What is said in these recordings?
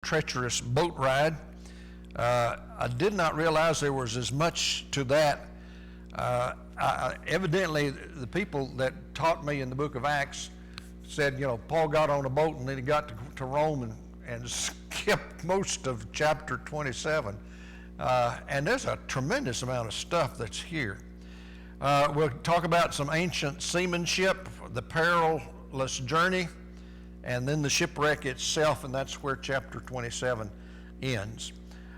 treacherous boat ride. I did not realize there was as much to that. Evidently, the people that taught me in the book of Acts said, Paul got on a boat and then he got to Rome and skipped most of chapter 27. And there's a tremendous amount of stuff that's here. We'll talk about some ancient seamanship, the perilous journey, and then the shipwreck itself, and that's where chapter 27 ends.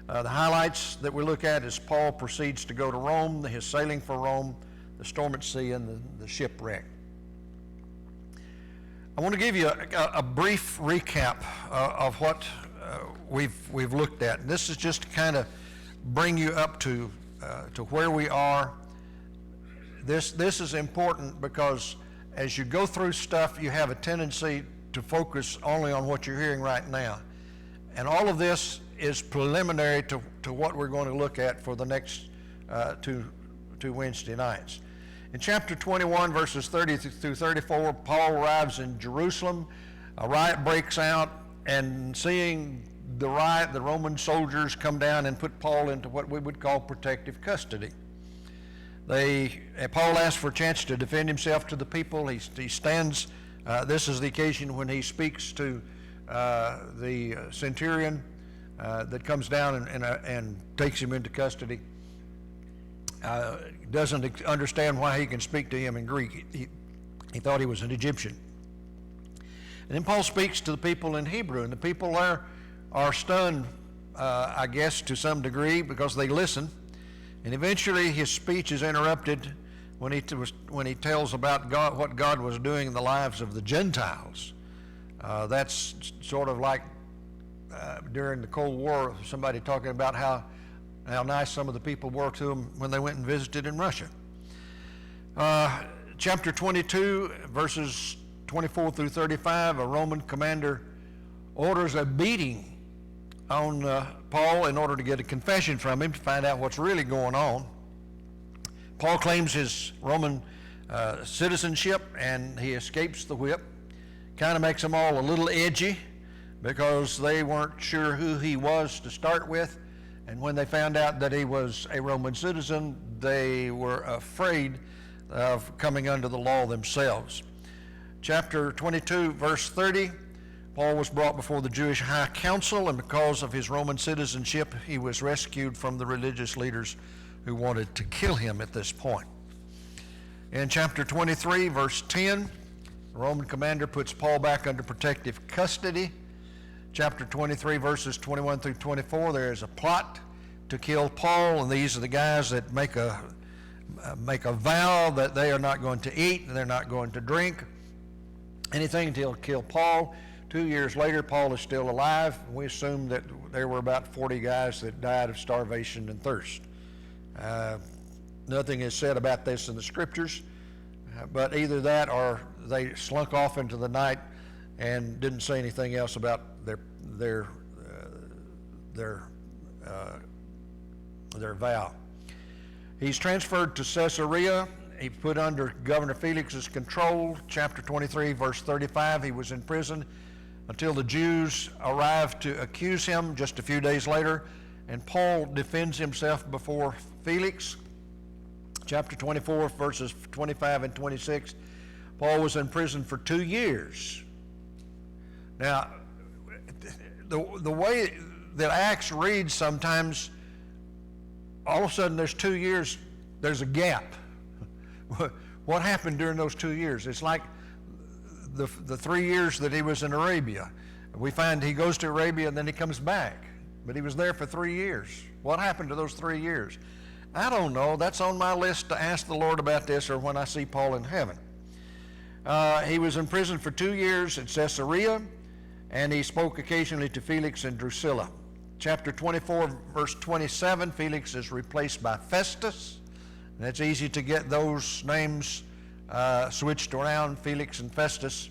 The highlights that we look at is Paul proceeds to go to Rome, his sailing for Rome, the storm at sea, and the shipwreck. I want to give you a brief recap of what we've looked at. And this is just to kind of bring you up to where we are. This is important because as you go through stuff, you have a tendency to focus only on what you're hearing right now. And all of this is preliminary to what we're going to look at for the next two Wednesday nights. In chapter 21, verses 30 through 34, Paul arrives in Jerusalem. A riot breaks out, and seeing the riot, the Roman soldiers come down and put Paul into what we would call protective custody. Paul asks for a chance to defend himself to the people. He stands. This is the occasion when he speaks to the centurion that comes down and takes him into custody. Doesn't understand why he can speak to him in Greek. He thought he was an Egyptian. And then Paul speaks to the people in Hebrew, and the people there are stunned, I guess, to some degree, because they listen. And eventually his speech is interrupted when he tells about God, what God was doing in the lives of the Gentiles. That's sort of like during the Cold War, somebody talking about how nice some of the people were to them when they went and visited in Russia. Chapter 22, verses 24 through 35, a Roman commander orders a beating on Paul in order to get a confession from him to find out what's really going on. Paul claims his Roman citizenship, and he escapes the whip. Kind of makes them all a little edgy because they weren't sure who he was to start with. And when they found out that he was a Roman citizen, they were afraid of coming under the law themselves. Chapter 22, verse 30, Paul was brought before the Jewish High Council, and because of his Roman citizenship, he was rescued from the religious leaders who wanted to kill him at this point. In chapter 23, verse 10, the Roman commander puts Paul back under protective custody. Chapter 23, verses 21 through 24, there is a plot to kill Paul, and these are the guys that make a vow that they are not going to eat and they're not going to drink anything until kill Paul. 2 years later, Paul is still alive. We assume that there were about 40 guys that died of starvation and thirst. Nothing is said about this in the scriptures, but either that or they slunk off into the night and didn't say anything else about their vow. He's transferred to Caesarea. He put under Governor Felix's control. Chapter 23, verse 35, he was in prison until the Jews arrived to accuse him just a few days later, and Paul defends himself before Felix. Chapter 24, verses 25 and 26, Paul was in prison for 2 years. Now, the way that Acts reads sometimes, all of a sudden there's 2 years, there's a gap. What happened during those 2 years? It's like the 3 years that he was in Arabia. We find he goes to Arabia and then he comes back, but he was there for 3 years. What happened to those 3 years? I don't know. That's on my list to ask the Lord about this, or when I see Paul in heaven. He was in prison for 2 years at Caesarea, and he spoke occasionally to Felix and Drusilla. Chapter 24, verse 27, Felix is replaced by Festus. And it's easy to get those names switched around, Felix and Festus.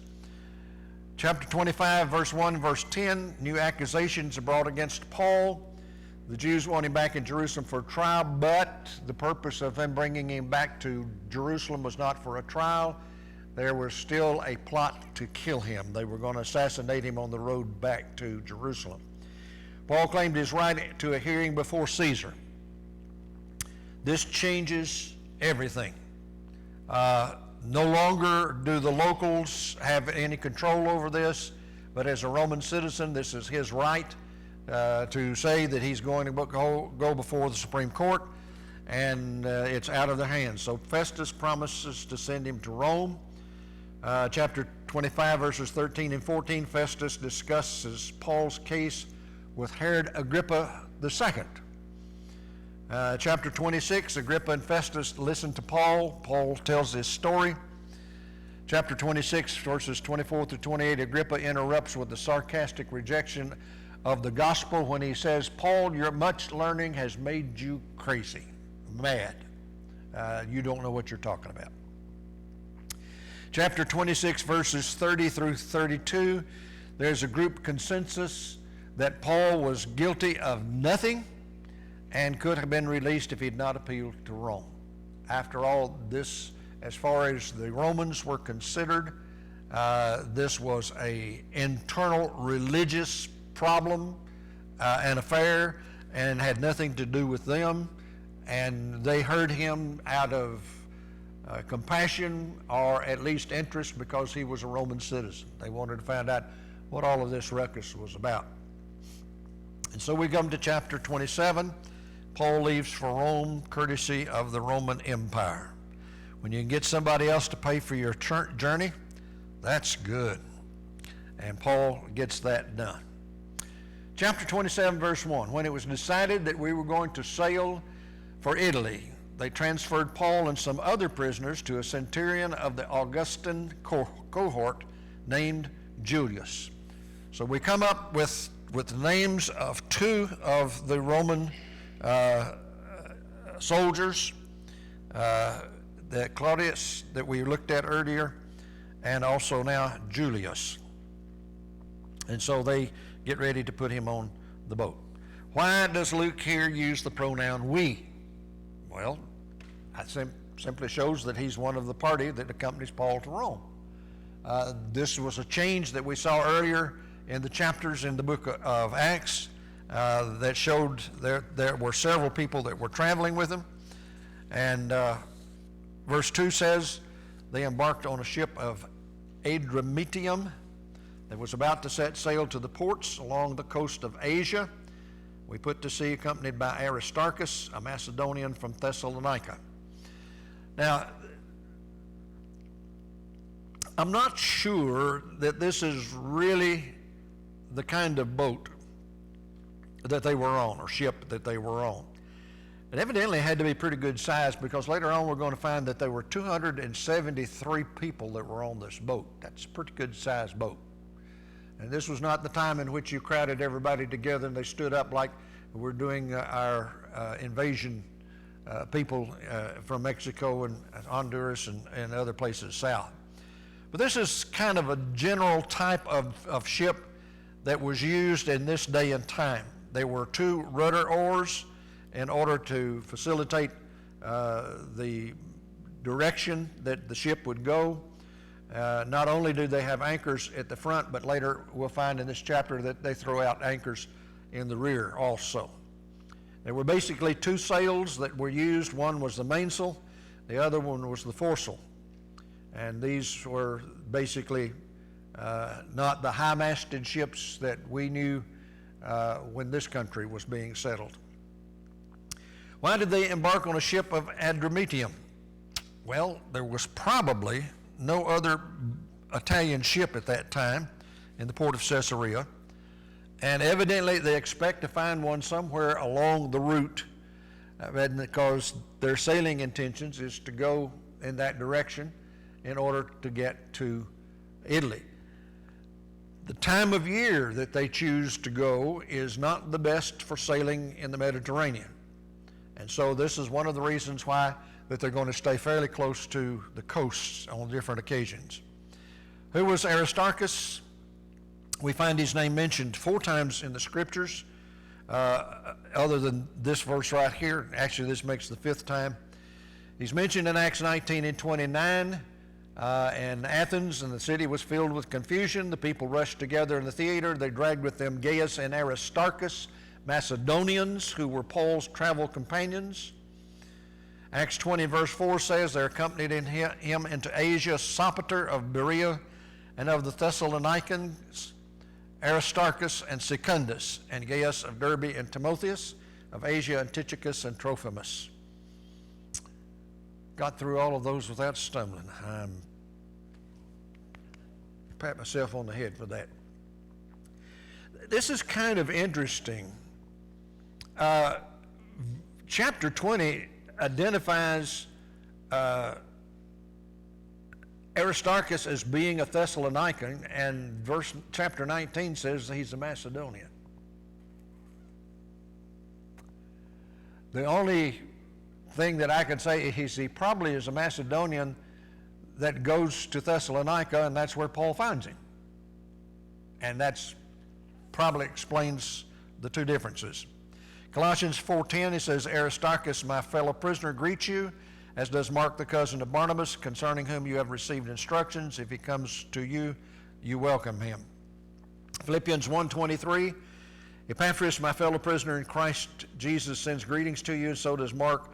Chapter 25, verse 1, verse 10, new accusations are brought against Paul. The Jews want him back in Jerusalem for a trial, but the purpose of them bringing him back to Jerusalem was not for a trial. There was still a plot to kill him. They were going to assassinate him on the road back to Jerusalem. Paul claimed his right to a hearing before Caesar. This changes everything. No longer do the locals have any control over this, but as a Roman citizen, this is his right to say that he's going to go before the Supreme Court, and it's out of their hands. So Festus promises to send him to Rome. Chapter 25, verses 13 and 14, Festus discusses Paul's case with Herod Agrippa II. Chapter 26, Agrippa and Festus listen to Paul. Paul tells his story. Chapter 26, verses 24 through 28, Agrippa interrupts with the sarcastic rejection of the gospel when he says, Paul, your much learning has made you crazy, mad. You don't know what you're talking about. Chapter 26, verses 30 through 32, there's a group consensus that Paul was guilty of nothing and could have been released if he had not appealed to Rome. After all, this, as far as the Romans were considered, this was an internal religious problem, an affair, and had nothing to do with them. And they heard him out of compassion or at least interest because he was a Roman citizen. They wanted to find out what all of this ruckus was about. And so we come to chapter 27. Paul leaves for Rome courtesy of the Roman Empire. When you can get somebody else to pay for your journey, that's good. And Paul gets that done. Chapter 27, verse 1. When it was decided that we were going to sail for Italy, they transferred Paul and some other prisoners to a centurion of the Augustan cohort named Julius. So we come up with the names of two of the Roman soldiers, that Claudius that we looked at earlier, and also now Julius. And so they get ready to put him on the boat. Why does Luke here use the pronoun we? Well, that simply shows that he's one of the party that accompanies Paul to Rome. This was a change that we saw earlier in the chapters in the book of Acts that showed there were several people that were traveling with him. And verse 2 says, they embarked on a ship of Adramyttium that was about to set sail to the ports along the coast of Asia. We put to sea accompanied by Aristarchus, a Macedonian from Thessalonica. Now, I'm not sure that this is really the kind of boat that they were on, or ship that they were on. It evidently had to be pretty good size, because later on we're going to find that there were 273 people that were on this boat. That's a pretty good sized boat. And this was not the time in which you crowded everybody together and they stood up like we're doing our invasion people from Mexico and Honduras and other places south. But this is kind of a general type of ship that was used in this day and time. There were two rudder oars in order to facilitate the direction that the ship would go. Not only do they have anchors at the front, but later we'll find in this chapter that they throw out anchors in the rear also. There were basically two sails that were used. One was the mainsail, the other one was the foresail. And these were basically not the high-masted ships that we knew when this country was being settled. Why did they embark on a ship of Adramyttium? Well, there was probably no other Italian ship at that time in the port of Caesarea, and evidently they expect to find one somewhere along the route, because their sailing intentions is to go in that direction in order to get to Italy. The time of year that they choose to go is not the best for sailing in the Mediterranean, and so this is one of the reasons why that they're going to stay fairly close to the coasts on different occasions. Who was Aristarchus? We find his name mentioned 4 times in the scriptures, other than this verse right here. Actually, this makes the 5th time. He's mentioned in Acts 19 and 29, and Athens, and the city was filled with confusion. The people rushed together in the theater. They dragged with them Gaius and Aristarchus, Macedonians who were Paul's travel companions. Acts 20 verse 4 says, there accompanied him into Asia Sopater of Berea, and of the Thessalonians Aristarchus and Secundus, and Gaius of Derbe and Timotheus, of Asia Antiochus and Trophimus. Got through all of those without stumbling. Pat myself on the head for that. This is kind of interesting. Chapter 20 identifies Aristarchus as being a Thessalonican, and chapter 19 says he's a Macedonian. The only thing that I can say is he probably is a Macedonian that goes to Thessalonica, and that's where Paul finds him. And that's probably explains the two differences. Colossians 4:10, he says, Aristarchus, my fellow prisoner, greets you, as does Mark, the cousin of Barnabas, concerning whom you have received instructions. If he comes to you, you welcome him. Philippians 1:23, Epaphras, my fellow prisoner in Christ Jesus, sends greetings to you, and so does Mark,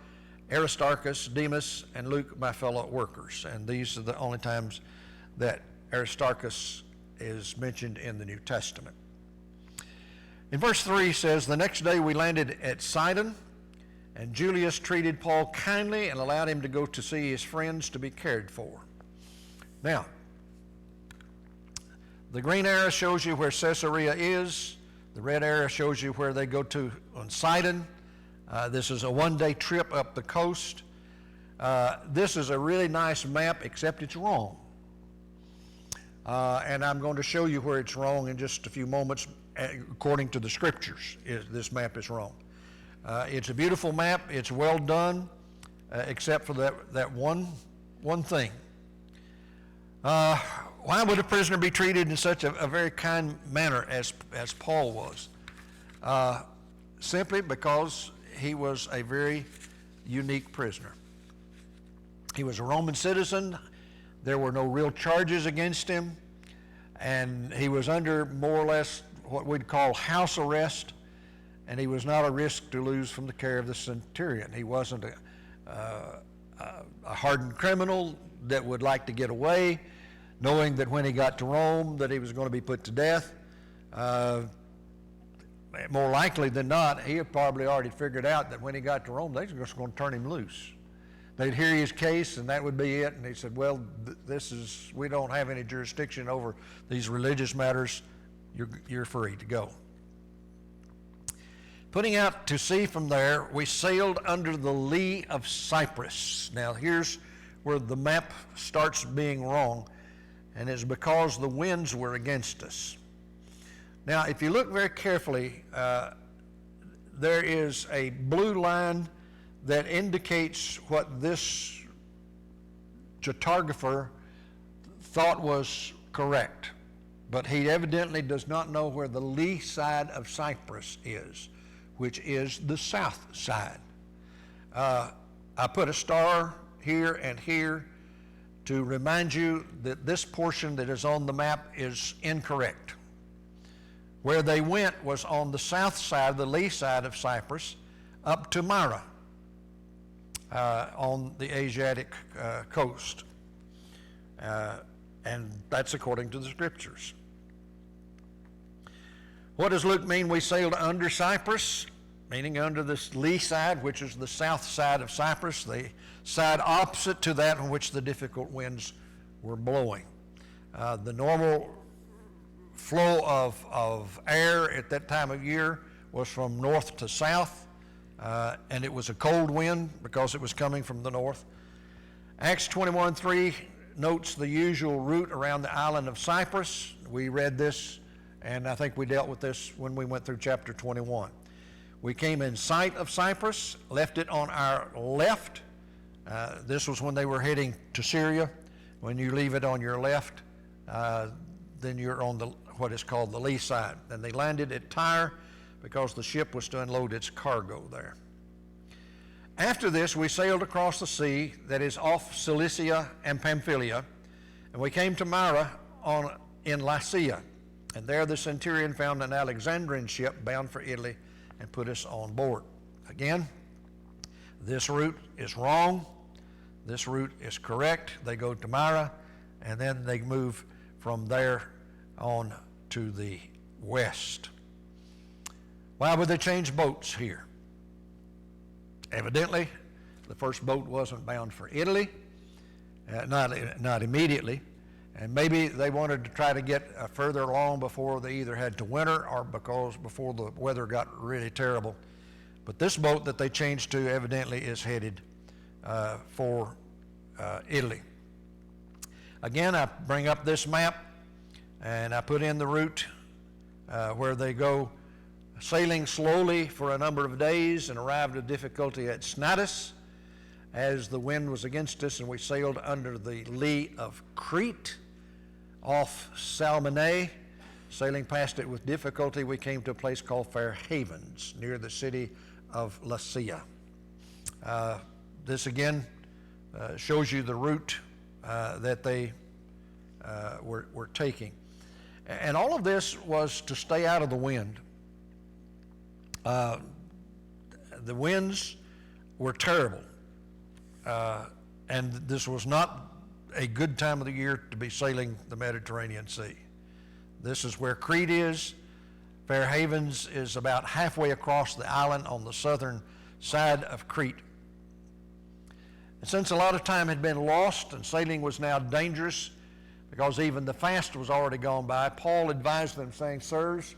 Aristarchus, Demas, and Luke, my fellow workers. And these are the only times that Aristarchus is mentioned in the New Testament. In verse 3 says, the next day we landed at Sidon, and Julius treated Paul kindly and allowed him to go to see his friends to be cared for. Now, the green arrow shows you where Caesarea is. The red arrow shows you where they go to on Sidon. This is a one-day trip up the coast. This is a really nice map, except it's wrong. And I'm going to show you where it's wrong in just a few moments. According to the scriptures, this map is wrong. It's a beautiful map. It's well done, except for that one thing. Why would a prisoner be treated in such a very kind manner as Paul was? Simply because he was a very unique prisoner. He was a Roman citizen. There were no real charges against him, and he was under more or less what we'd call house arrest, and he was not a risk to lose from the care of the centurion. He wasn't a hardened criminal that would like to get away, knowing that when he got to Rome that he was going to be put to death. More likely than not, he had probably already figured out that when he got to Rome, they were just going to turn him loose. They'd hear his case, and that would be it. And he said, well, we don't have any jurisdiction over these religious matters. You're free to go. Putting out to sea from there, we sailed under the lee of Cyprus. Now, here's where the map starts being wrong, and it's because the winds were against us. Now, if you look very carefully, there is a blue line that indicates what this cartographer thought was correct, but he evidently does not know where the lee side of Cyprus is, which is the south side. I put a star here and here to remind you that this portion that is on the map is incorrect. Where they went was on the south side, the lee side of Cyprus, up to Myra on the Asiatic coast. And that's according to the scriptures. What does Luke mean we sailed under Cyprus? Meaning under this lee side, which is the south side of Cyprus, the side opposite to that in which the difficult winds were blowing. The normal flow of air at that time of year was from north to south, and it was a cold wind because it was coming from the north. Acts 21:3 notes the usual route around the island of Cyprus. We read this, and I think we dealt with this when we went through chapter 21. We came in sight of Cyprus, left it on our left. This was when they were heading to Syria. When you leave it on your left, then you're on what is called the lee side. And they landed at Tyre because the ship was to unload its cargo there. After this, we sailed across the sea that is off Cilicia and Pamphylia And we came to Myra in Lycia, and there the centurion found an Alexandrian ship bound for Italy and put us on board. Again, this route is wrong. This route is correct. They go to Myra, and then they move from there on to the west. Why would they change boats here? Evidently, the first boat wasn't bound for Italy, not immediately, and maybe they wanted to try to get further along before they either had to winter or before the weather got really terrible. But this boat that they changed to evidently is headed for Italy. Again, I bring up this map and I put in the route where they go sailing slowly for a number of days and arrived with difficulty at Cnidus as the wind was against us, and we sailed under the lee of Crete off Salmone. Sailing past it with difficulty, we came to a place called Fair Havens near the city of Lycia. This again shows you the route that they were taking. And all of this was to stay out of the wind. The winds were terrible. And this was not a good time of the year to be sailing the Mediterranean Sea. This is where Crete is. Fair Havens is about halfway across the island on the southern side of Crete. And since a lot of time had been lost and sailing was now dangerous because even the fast was already gone by, Paul advised them, saying, "Sirs,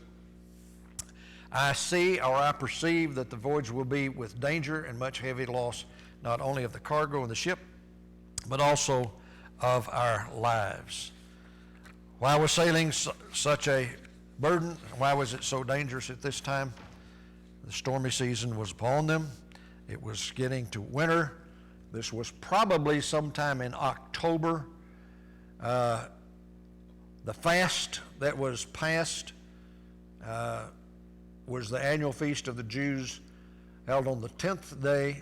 I see or I perceive that the voyage will be with danger and much heavy loss, not only of the cargo and the ship, but also of our lives." Why was sailing such a burden? Why was it so dangerous at this time? The stormy season was upon them. It was getting to winter. This was probably sometime in October. The fast that was passed was the annual feast of the Jews, held on the 10th day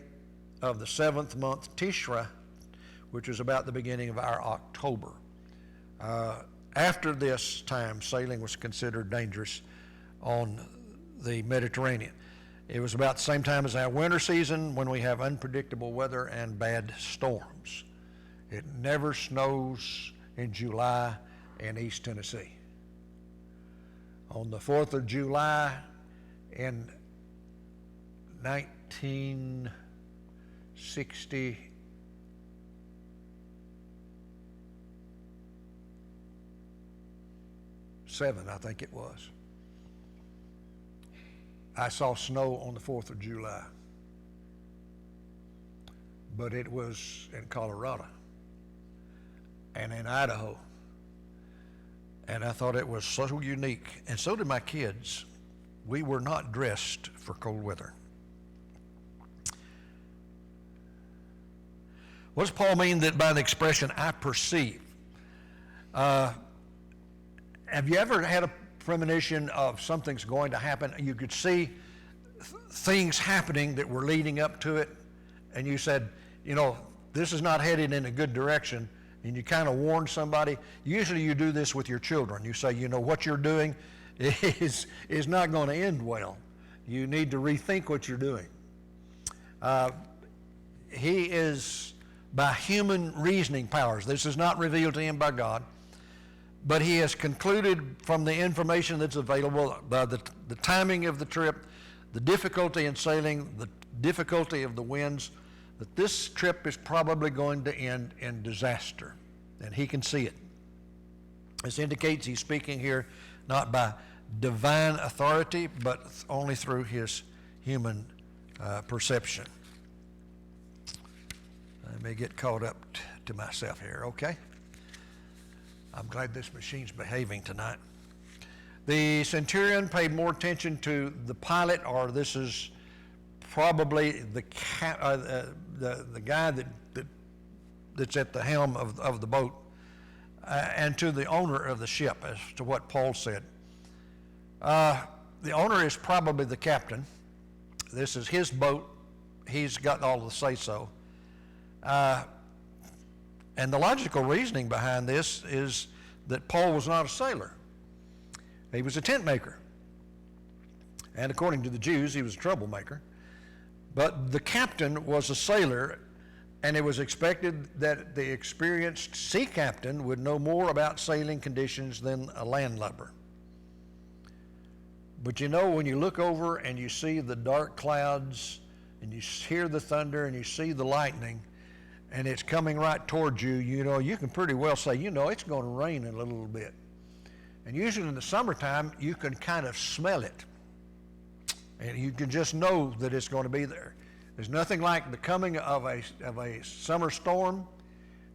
of the 7th month, Tishri, which is about the beginning of our October. After this time, sailing was considered dangerous on the Mediterranean. It was about the same time as our winter season, when we have unpredictable weather and bad storms. It never snows in July in East Tennessee. On the 4th of July in 1967, I think it was, I saw snow on the 4th of July, but it was in Colorado and in Idaho, and I thought it was so unique, and so did my kids. We were not dressed for cold weather. What does Paul mean that by the expression, "I perceive"? Have you ever had a premonition of something's going to happen? You could see things happening that were leading up to it, and you said, this is not headed in a good direction, and you kind of warn somebody. Usually you do this with your children. You say, what you're doing is not going to end well. You need to rethink what you're doing. He is, by human reasoning powers, this is not revealed to him by God, but he has concluded from the information that's available, by the timing of the trip, the difficulty in sailing, the difficulty of the winds, that this trip is probably going to end in disaster, and he can see it. This indicates he's speaking here not by divine authority, but only through his human perception. I may get caught up to myself here, okay? I'm glad this machine's behaving tonight. The centurion paid more attention to the pilot, or this is probably the guy that's at the helm of the boat, and to the owner of the ship, as to what Paul said. The owner is probably the captain. This is his boat. He's got all the say-so. And the logical reasoning behind this is that Paul was not a sailor. He was a tent maker. And according to the Jews, he was a troublemaker. But the captain was a sailor, and it was expected that the experienced sea captain would know more about sailing conditions than a landlubber. But you know, when you look over and you see the dark clouds, and you hear the thunder, and you see the lightning, and it's coming right towards you, you know, you can pretty well say, you know, it's going to rain in a little bit. And usually in the summertime, you can kind of smell it. And you can just know that it's going to be there. There's nothing like the coming of a summer storm,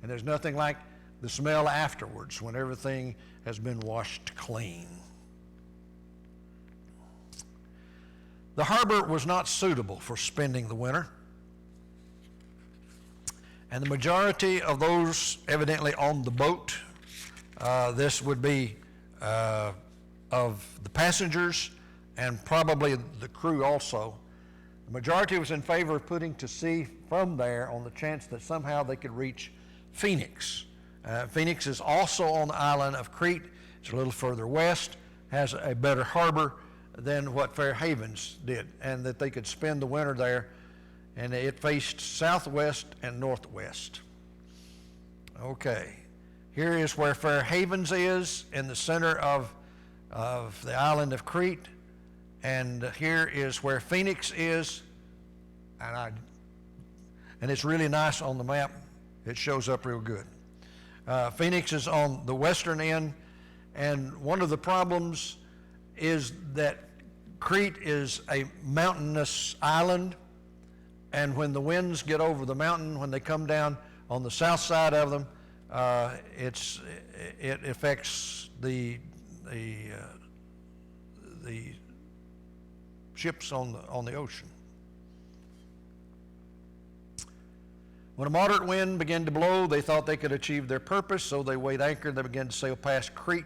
and there's nothing like the smell afterwards when everything has been washed clean. The harbor was not suitable for spending the winter, and the majority of those evidently on the boat, this would be of the passengers and probably the crew also, the majority was in favor of putting to sea from there on the chance that somehow they could reach Phoenix. Phoenix is also on the island of Crete. It's a little further west, has a better harbor than what Fair Havens did, and that they could spend the winter there, and it faced southwest and northwest. Okay, here is where Fair Havens is, in the center of the island of Crete, and here is where Phoenix is, and it's really nice on the map. It shows up real good. Phoenix is on the western end, and one of the problems is that Crete is a mountainous island, and when the winds get over the mountain, when they come down on the south side of them, it affects the ships on the ocean. When a moderate wind began to blow, they thought they could achieve their purpose, so they weighed anchor. They began to sail past Crete,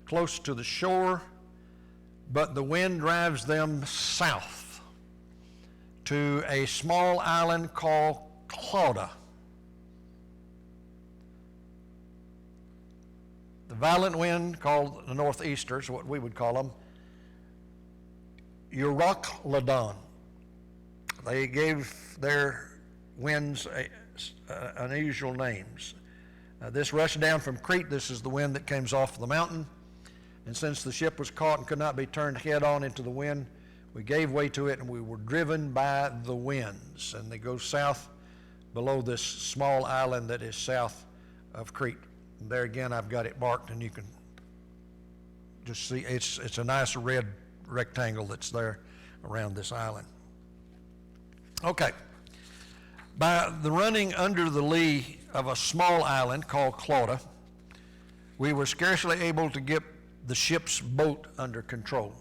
close to the shore, but the wind drives them south to a small island called Clauda. The violent wind, called the northeasters, what we would call them, Euroclydon. They gave their winds unusual names. This rushed down from Crete. This is the wind that comes off the mountain. And since the ship was caught and could not be turned head on into the wind, we gave way to it, and we were driven by the winds. And they go south below this small island that is south of Crete. And there again, I've got it marked, and you can just see it's a nice red rectangle that's there around this island. Okay. By the running under the lee of a small island called Clauda, we were scarcely able to get the ship's boat under control.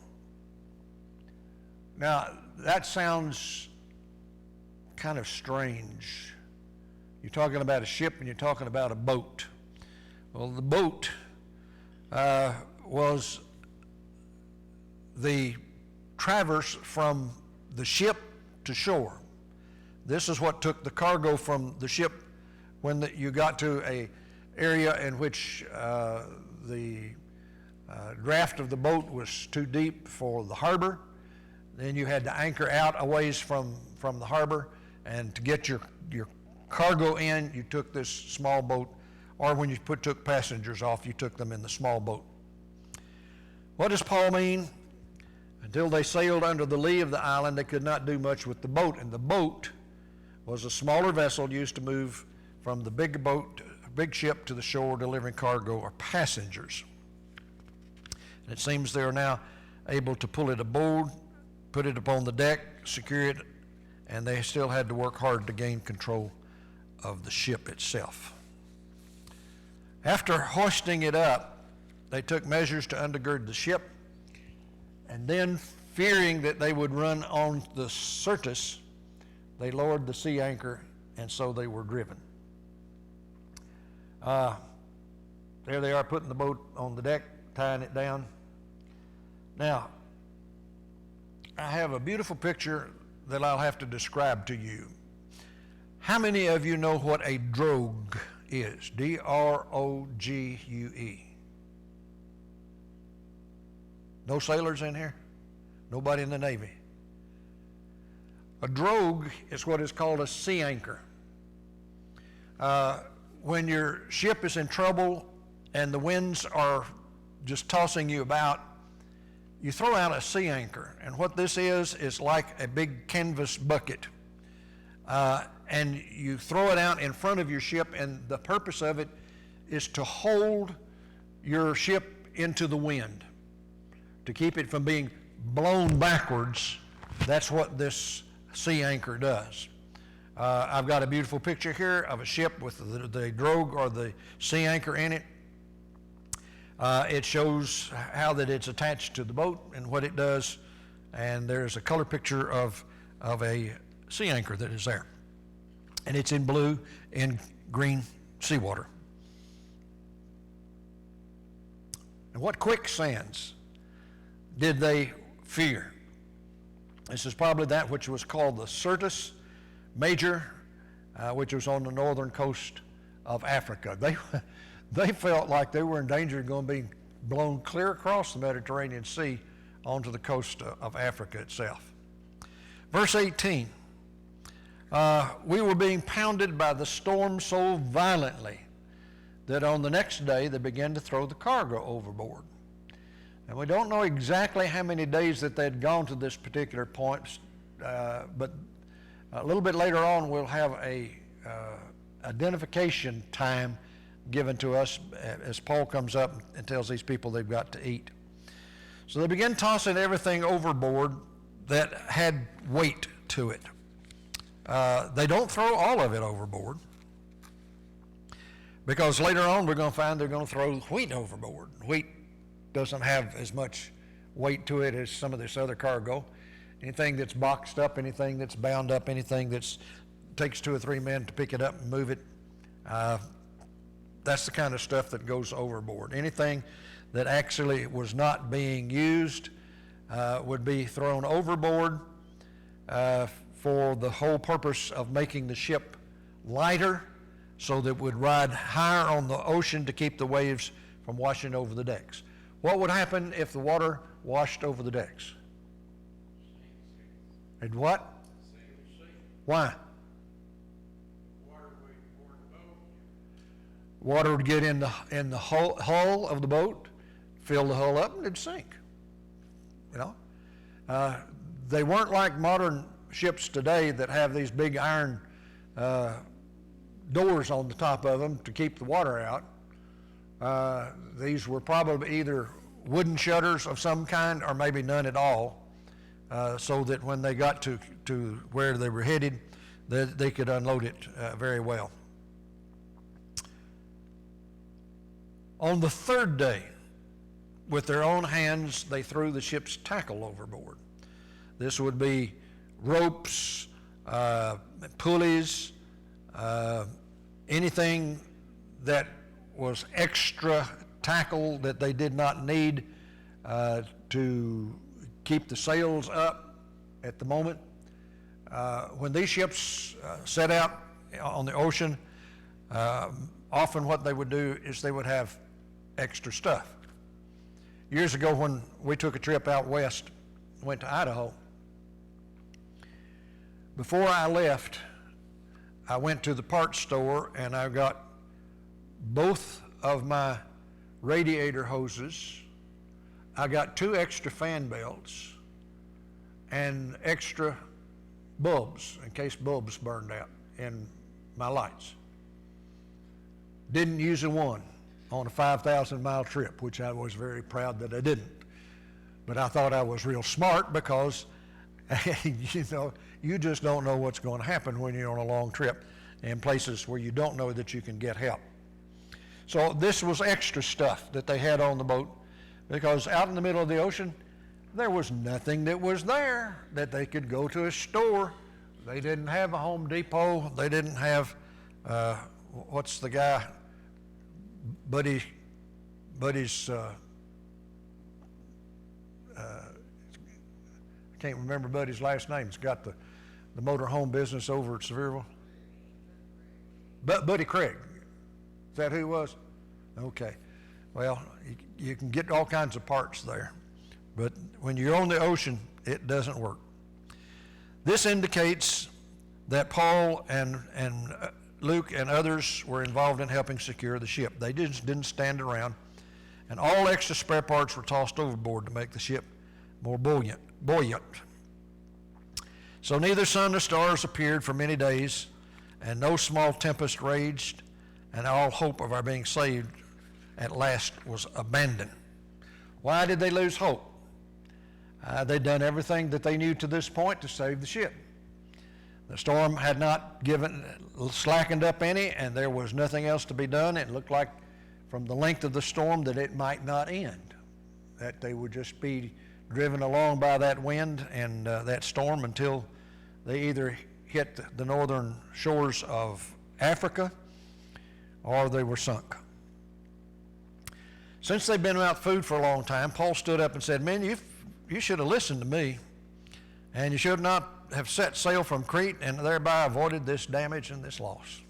Now, that sounds kind of strange. You're talking about a ship and you're talking about a boat. Well, the boat was the traverse from the ship to shore. This is what took the cargo from the ship when you got to an area in which the draft of the boat was too deep for the harbor. Then you had to anchor out a ways from the harbor, and to get your cargo in, you took this small boat, or when you took passengers off, you took them in the small boat. What does Paul mean? Until they sailed under the lee of the island, they could not do much with the boat, and the boat was a smaller vessel used to move from the big ship to the shore, delivering cargo or passengers. And it seems they are now able to pull it aboard, put it upon the deck, secure it, and they still had to work hard to gain control of the ship itself. After hoisting it up, they took measures to undergird the ship, and then, fearing that they would run on the Syrtis, they lowered the sea anchor, and so they were driven. There they are, putting the boat on the deck, tying it down. Now, I have a beautiful picture that I'll have to describe to you. How many of you know what a drogue is? D-R-O-G-U-E. No sailors in here? Nobody in the Navy? A drogue is what is called a sea anchor. When your ship is in trouble and the winds are just tossing you about, you throw out a sea anchor. And what this is like a big canvas bucket. And you throw it out in front of your ship, and the purpose of it is to hold your ship into the wind, to keep it from being blown backwards. That's what this sea anchor does. I've got a beautiful picture here of a ship with the drogue or the sea anchor in it. It shows how that it's attached to the boat and what it does, and there's a color picture of a sea anchor that is there. And it's in blue and green seawater. And what quicksands did they fear? This is probably that which was called the Syrtis Major, which was on the northern coast of Africa. They felt like they were in danger of going to be blown clear across the Mediterranean Sea onto the coast of Africa itself. Verse 18, we were being pounded by the storm so violently that on the next day they began to throw the cargo overboard. And we don't know exactly how many days that they'd gone to this particular point, but a little bit later on we'll have a identification time given to us as Paul comes up and tells these people they've got to eat. So they begin tossing everything overboard that had weight to it. They don't throw all of it overboard, because later on we're going to find they're going to throw wheat overboard. Wheat doesn't have as much weight to it as some of this other cargo. Anything that's boxed up, anything that's bound up, anything that takes 2 or 3 men to pick it up and move it, that's the kind of stuff that goes overboard. Anything that actually was not being used would be thrown overboard for the whole purpose of making the ship lighter so that it would ride higher on the ocean to keep the waves from washing over the decks. What would happen if the water washed over the decks? It'd what? Why? Water would get in the hull of the boat, fill the hull up, and it'd sink. You know, they weren't like modern ships today that have these big iron doors on the top of them to keep the water out. These were probably either wooden shutters of some kind or maybe none at all, so that when they got to where they were headed, they could unload it very well. On the third day, with their own hands, they threw the ship's tackle overboard. This would be ropes, pulleys, anything that was extra tackle that they did not need to keep the sails up at the moment. When these ships set out on the ocean, often what they would do is they would have extra stuff. Years ago when we took a trip out west, went to Idaho, before I left, I went to the parts store and I got both of my radiator hoses. I got 2 extra fan belts and extra bulbs in case bulbs burned out in my lights. Didn't use a one on a 5,000-mile trip, which I was very proud that I didn't. But I thought I was real smart because, you know, you just don't know what's going to happen when you're on a long trip in places where you don't know that you can get help. So this was extra stuff that they had on the boat, because out in the middle of the ocean, there was nothing that was there that they could go to a store. They didn't have a Home Depot. They didn't have, what's the guy, Buddy's, I can't remember Buddy's last name. He's got the motor home business over at Sevierville. Buddy Craig. Is that who he was? Okay. Well, you can get all kinds of parts there. But when you're on the ocean, it doesn't work. This indicates that Paul and Luke and others were involved in helping secure the ship. They just didn't stand around. And all extra spare parts were tossed overboard to make the ship more buoyant. So neither sun nor stars appeared for many days, and no small tempest raged, and all hope of our being saved at last was abandoned. Why did they lose hope? They'd done everything that they knew to this point to save the ship. The storm had not slackened up any, and there was nothing else to be done. It looked like from the length of the storm that it might not end, that they would just be driven along by that wind and that storm until they either hit the northern shores of Africa or they were sunk. Since they've been without food for a long time, Paul stood up and said, "Men, you should have listened to me, and you should not have set sail from Crete and thereby avoided this damage and this loss."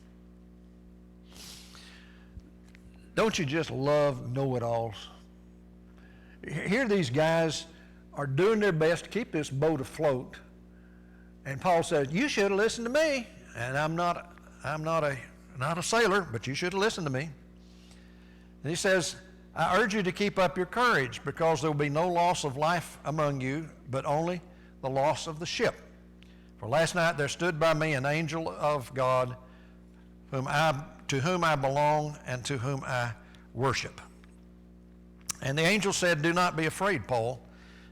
Don't you just love know-it-alls? Here these guys are doing their best to keep this boat afloat, and Paul says, "You should have listened to me, and I'm not a sailor, but you should have listened to me." And he says, "I urge you to keep up your courage, because there will be no loss of life among you, but only the loss of the ship. For last night there stood by me an angel of God, to whom I belong and to whom I worship." And the angel said, "Do not be afraid, Paul.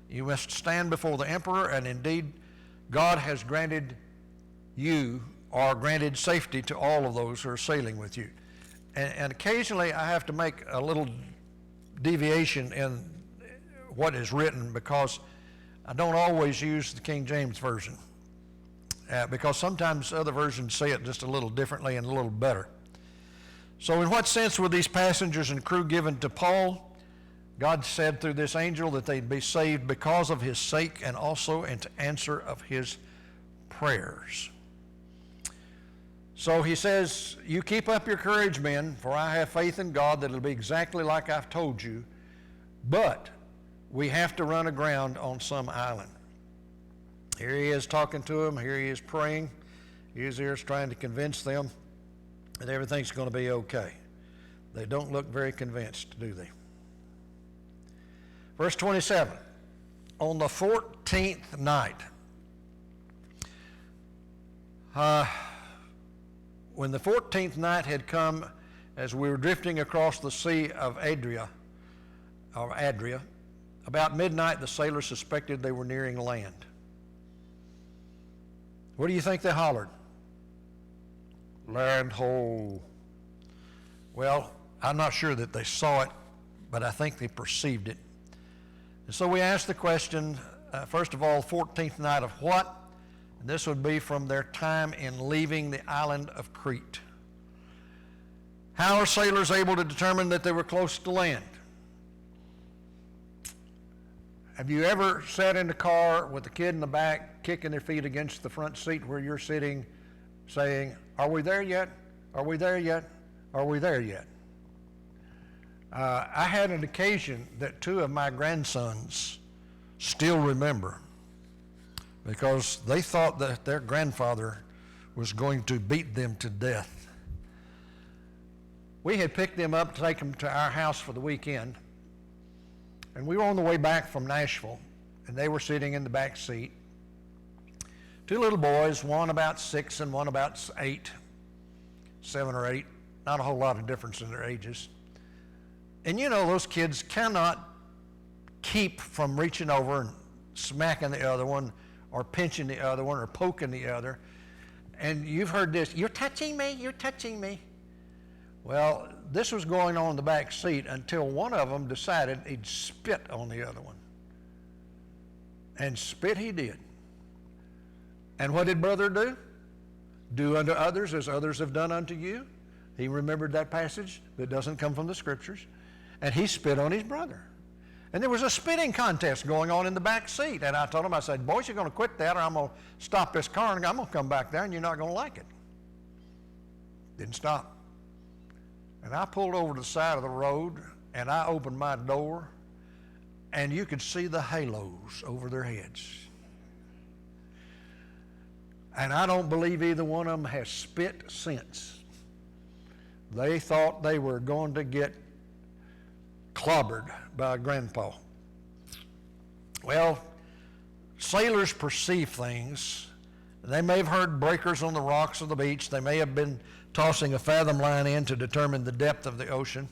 You must stand before the emperor, and indeed God has granted safety to all of those who are sailing with you." And occasionally I have to make a little deviation in what is written, because I don't always use the King James Version, because sometimes other versions say it just a little differently and a little better. So in what sense were these passengers and crew given to Paul? God said through this angel that they'd be saved because of his sake, and also into answer of his prayers. So he says, "You keep up your courage, men, for I have faith in God that it'll be exactly like I've told you, but we have to run aground on some island." Here he is talking to them. Here he is praying. He is here trying to convince them that everything's going to be okay. They don't look very convinced, do they? Verse 27, on the 14th night, when the 14th night had come, as we were drifting across the Sea of Adria, about midnight the sailors suspected they were nearing land. What do you think they hollered? "Land ho!" Well, I'm not sure that they saw it, but I think they perceived it. And so we asked the question, first of all, 14th night of what? And this would be from their time in leaving the island of Crete. How are sailors able to determine that they were close to land? Have you ever sat in the car with the kid in the back kicking their feet against the front seat where you're sitting, saying, "Are we there yet? Are we there yet? Are we there yet?" I had an occasion that two of my grandsons still remember, because they thought that their grandfather was going to beat them to death. We had picked them up to take them to our house for the weekend, and we were on the way back from Nashville, and they were sitting in the back seat. Two little boys, one about 6 and one about 7 or 8, not a whole lot of difference in their ages. And you know, those kids cannot keep from reaching over and smacking the other one, or pinching the other one, or poking the other. And you've heard this, "You're touching me, you're touching me." Well, this was going on in the back seat until one of them decided he'd spit on the other one. And spit he did. And what did brother do? "Do unto others as others have done unto you." He remembered that passage that doesn't come from the scriptures, and he spit on his brother. And there was a spitting contest going on in the back seat. And I told him, I said, "Boys, you're going to quit that, or I'm going to stop this car and I'm going to come back there and you're not going to like it." Didn't stop. And I pulled over to the side of the road, and I opened my door, and you could see the halos over their heads. And I don't believe either one of them has spit since. They thought they were going to get clobbered by Grandpa. Well, sailors perceive things. They may have heard breakers on the rocks of the beach. They may have been tossing a fathom line in to determine the depth of the ocean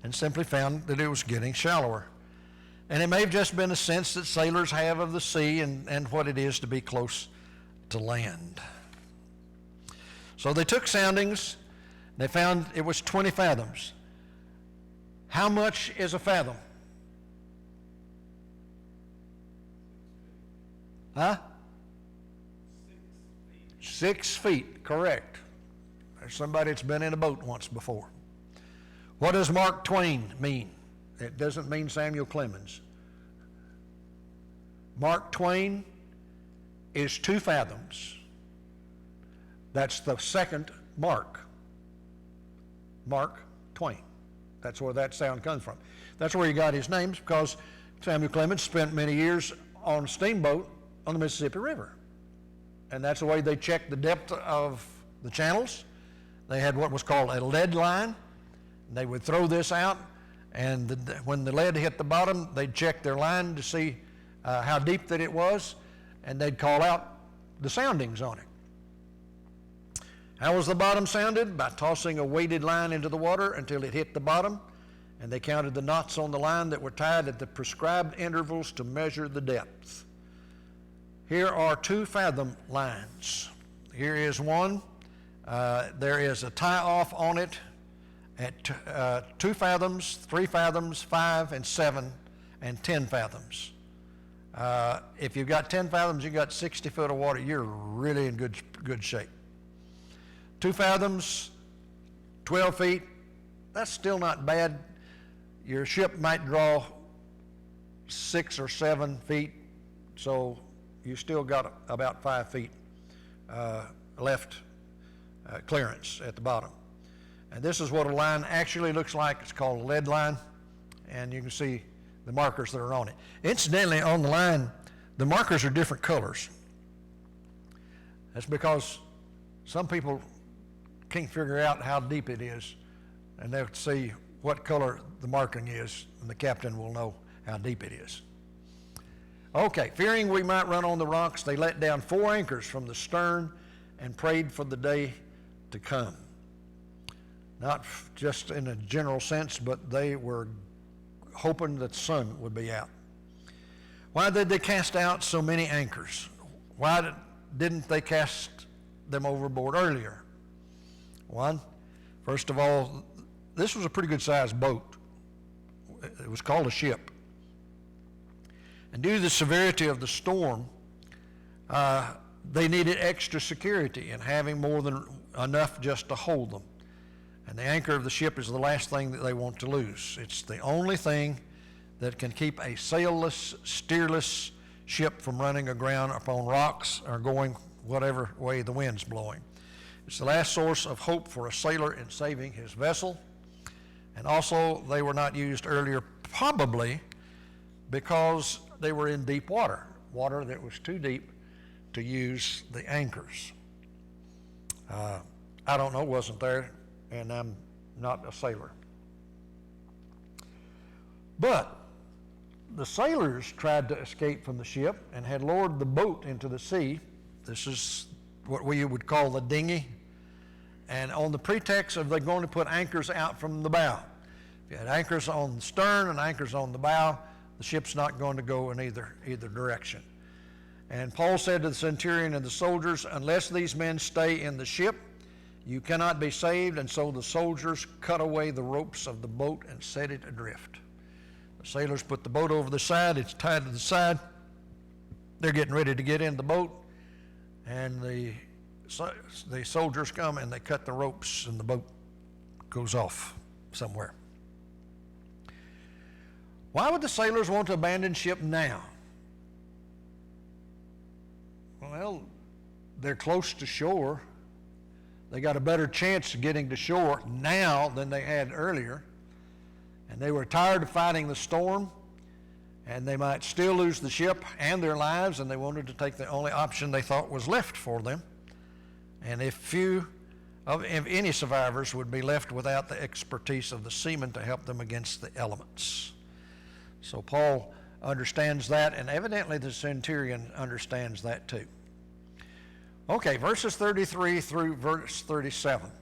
and simply found that it was getting shallower. And it may have just been a sense that sailors have of the sea and what it is to be close to land. So they took soundings. They found it was 20 fathoms. How much is a fathom? Huh? 6 feet, correct. There's somebody that's been in a boat once before. What does Mark Twain mean? It doesn't mean Samuel Clemens. Mark Twain is 2 fathoms. That's the second Mark. Mark Twain. That's where that sound comes from. That's where he got his name, because Samuel Clemens spent many years on a steamboat on the Mississippi River. And that's the way they checked the depth of the channels. They had what was called a lead line. They would throw this out, and when the lead hit the bottom, they'd check their line to see how deep that it was, and they'd call out the soundings on it. How was the bottom sounded? By tossing a weighted line into the water until it hit the bottom, and they counted the knots on the line that were tied at the prescribed intervals to measure the depth. Here are 2 fathom lines. Here is one. There is a tie-off on it at 2 fathoms, 3 fathoms, 5 and 7, and 10 fathoms. If you've got 10 fathoms, you've got 60 foot of water, you're really in good shape. 2 fathoms, 12 feet, that's still not bad. Your ship might draw 6 or 7 feet, so you still got about 5 feet left clearance at the bottom. And this is what a line actually looks like. It's called a lead line, and you can see the markers that are on it. Incidentally, on the line, the markers are different colors. That's because some people can't figure out how deep it is, and they'll see what color the marking is, and the captain will know how deep it is. Okay, fearing we might run on the rocks, they let down 4 anchors from the stern and prayed for the day to come. Not just in a general sense, but they were hoping that the sun would be out. Why did they cast out so many anchors? Why didn't they cast them overboard earlier? One, first of all, this was a pretty good sized boat. It was called a ship. And due to the severity of the storm, they needed extra security and having more than enough just to hold them. And the anchor of the ship is the last thing that they want to lose. It's the only thing that can keep a sailless, steerless ship from running aground upon rocks or going whatever way the wind's blowing. It's the last source of hope for a sailor in saving his vessel. And also, they were not used earlier, probably because they were in deep water, water that was too deep to use the anchors. I don't know, wasn't there, and I'm not a sailor. But the sailors tried to escape from the ship and had lowered the boat into the sea. This is what we would call the dinghy. And on the pretext of they're going to put anchors out from the bow. If you had anchors on the stern and anchors on the bow, the ship's not going to go in either direction. And Paul said to the centurion and the soldiers, unless these men stay in the ship, you cannot be saved. And so the soldiers cut away the ropes of the boat and set it adrift. The sailors put the boat over the side. It's tied to the side. They're getting ready to get in the boat. And the soldiers come and they cut the ropes and the boat goes off somewhere. Why would the sailors want to abandon ship now? Well, they're close to shore. They got a better chance of getting to shore now than they had earlier. And they were tired of fighting the storm, and they might still lose the ship and their lives, and they wanted to take the only option they thought was left for them. And if any survivors would be left without the expertise of the seamen to help them against the elements. So Paul understands that, and evidently the centurion understands that too. Okay, verses 33 through verse 37.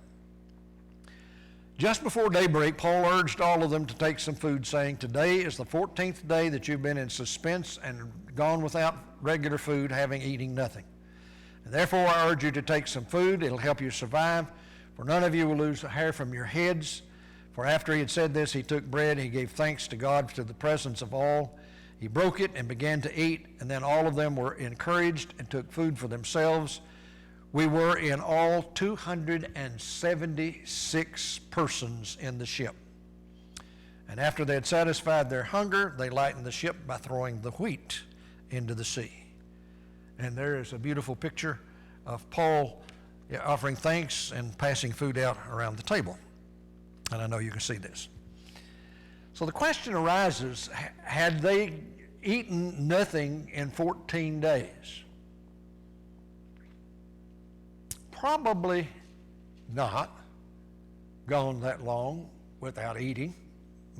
Just before daybreak, Paul urged all of them to take some food, saying, "Today is the 14th day that you've been in suspense and gone without regular food, having eaten nothing. And therefore I urge you to take some food. It'll help you survive, for none of you will lose a hair from your heads." For after he had said this, he took bread, he gave thanks to God to the presence of all. He broke it and began to eat, and then all of them were encouraged and took food for themselves. We were in all 276 persons in the ship. And after they had satisfied their hunger, they lightened the ship by throwing the wheat into the sea. And there is a beautiful picture of Paul offering thanks and passing food out around the table. And I know you can see this. So the question arises, had they eaten nothing in 14 days? Probably not gone that long without eating.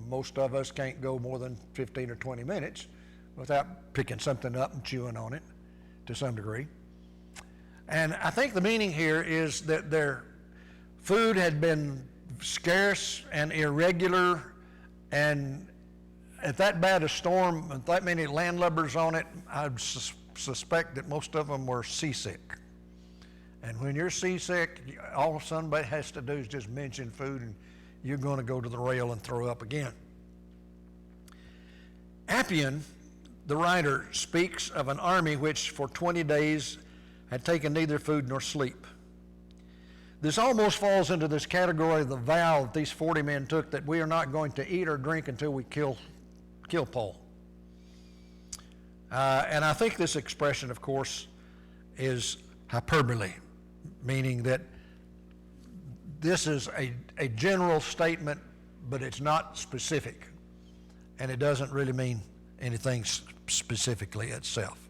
Most of us can't go more than 15 or 20 minutes without picking something up and chewing on it to some degree. And I think the meaning here is that their food had been scarce and irregular, and at that bad a storm, with that many landlubbers on it, I suspect that most of them were seasick. And when you're seasick, all somebody has to do is just mention food, and you're going to go to the rail and throw up again. Appian, the writer, speaks of an army which for 20 days had taken neither food nor sleep. This almost falls into this category of the vow that these 40 men took, that we are not going to eat or drink until we kill Paul. And I think this expression, of course, is hyperbole, meaning that this is a general statement, but it's not specific, and it doesn't really mean anything specifically itself.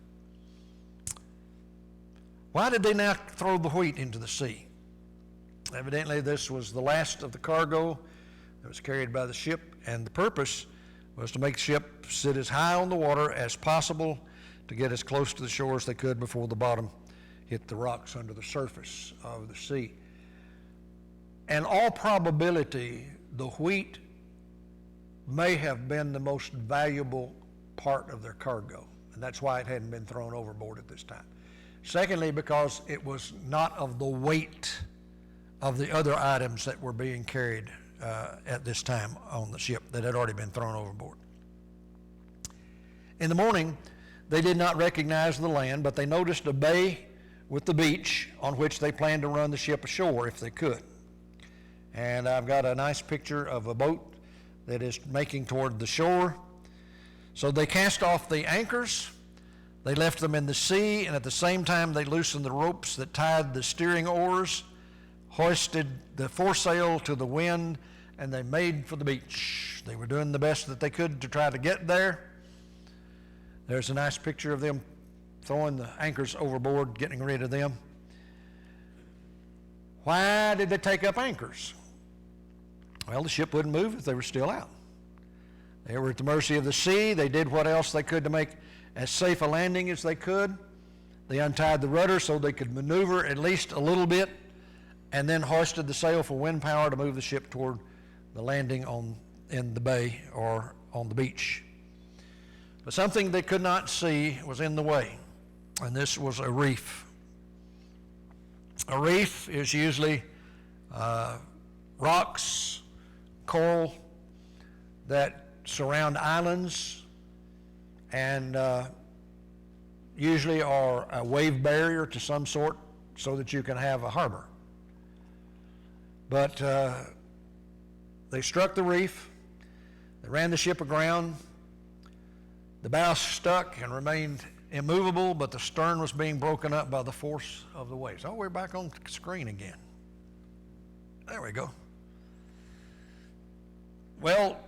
Why did they now throw the wheat into the sea? Evidently, this was the last of the cargo that was carried by the ship, and the purpose was to make the ship sit as high on the water as possible to get as close to the shore as they could before the bottom hit the rocks under the surface of the sea. In all probability, the wheat may have been the most valuable part of their cargo, and that's why it hadn't been thrown overboard at this time. Secondly, because it was not of the weight of the other items that were being carried at this time on the ship that had already been thrown overboard. In the morning, they did not recognize the land, but they noticed a bay with the beach on which they planned to run the ship ashore if they could. And I've got a nice picture of a boat that is making toward the shore. So they cast off the anchors, they left them in the sea, and at the same time they loosened the ropes that tied the steering oars, hoisted the foresail to the wind, and they made for the beach. They were doing the best that they could to try to get there. There's a nice picture of them throwing the anchors overboard, getting rid of them. Why did they take up anchors? Well, the ship wouldn't move if they were still out. They were at the mercy of the sea. They did what else they could to make as safe a landing as they could. They untied the rudder so they could maneuver at least a little bit, and then hoisted the sail for wind power to move the ship toward the landing in the bay or on the beach. But something they could not see was in the way, and this was a reef. A reef is usually rocks, coral that surround islands, and usually are a wave barrier to some sort so that you can have a harbor. But they struck the reef, they ran the ship aground, the bow stuck and remained immovable, but the stern was being broken up by the force of the waves. Oh, we're back on screen again. There we go. Well,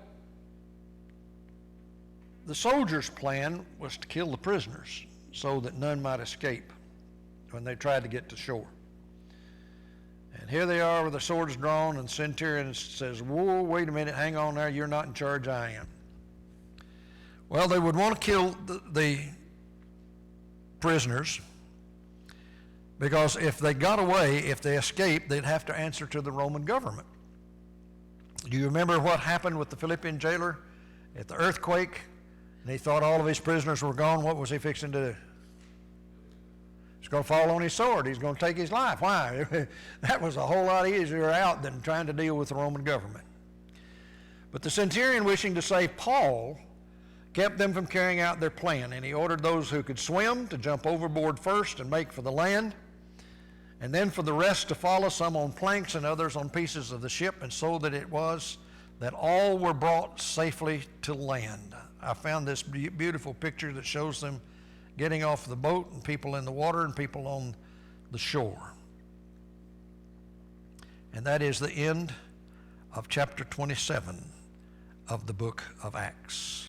the soldiers' plan was to kill the prisoners so that none might escape when they tried to get to shore. And here they are with their swords drawn, and the centurion says, whoa, wait a minute, hang on there, you're not in charge, I am. Well, they would want to kill the prisoners because if they got away, if they escaped, they'd have to answer to the Roman government. Do you remember what happened with the Philippian jailer at the earthquake? And he thought all of his prisoners were gone. What was he fixing to do? He's going to fall on his sword. He's going to take his life. Why? That was a whole lot easier out than trying to deal with the Roman government. But the centurion, wishing to save Paul, kept them from carrying out their plan, and he ordered those who could swim to jump overboard first and make for the land, and then for the rest to follow, some on planks and others on pieces of the ship, and so that it was that all were brought safely to land. I found this beautiful picture that shows them getting off the boat and people in the water and people on the shore. And that is the end of chapter 27 of the book of Acts.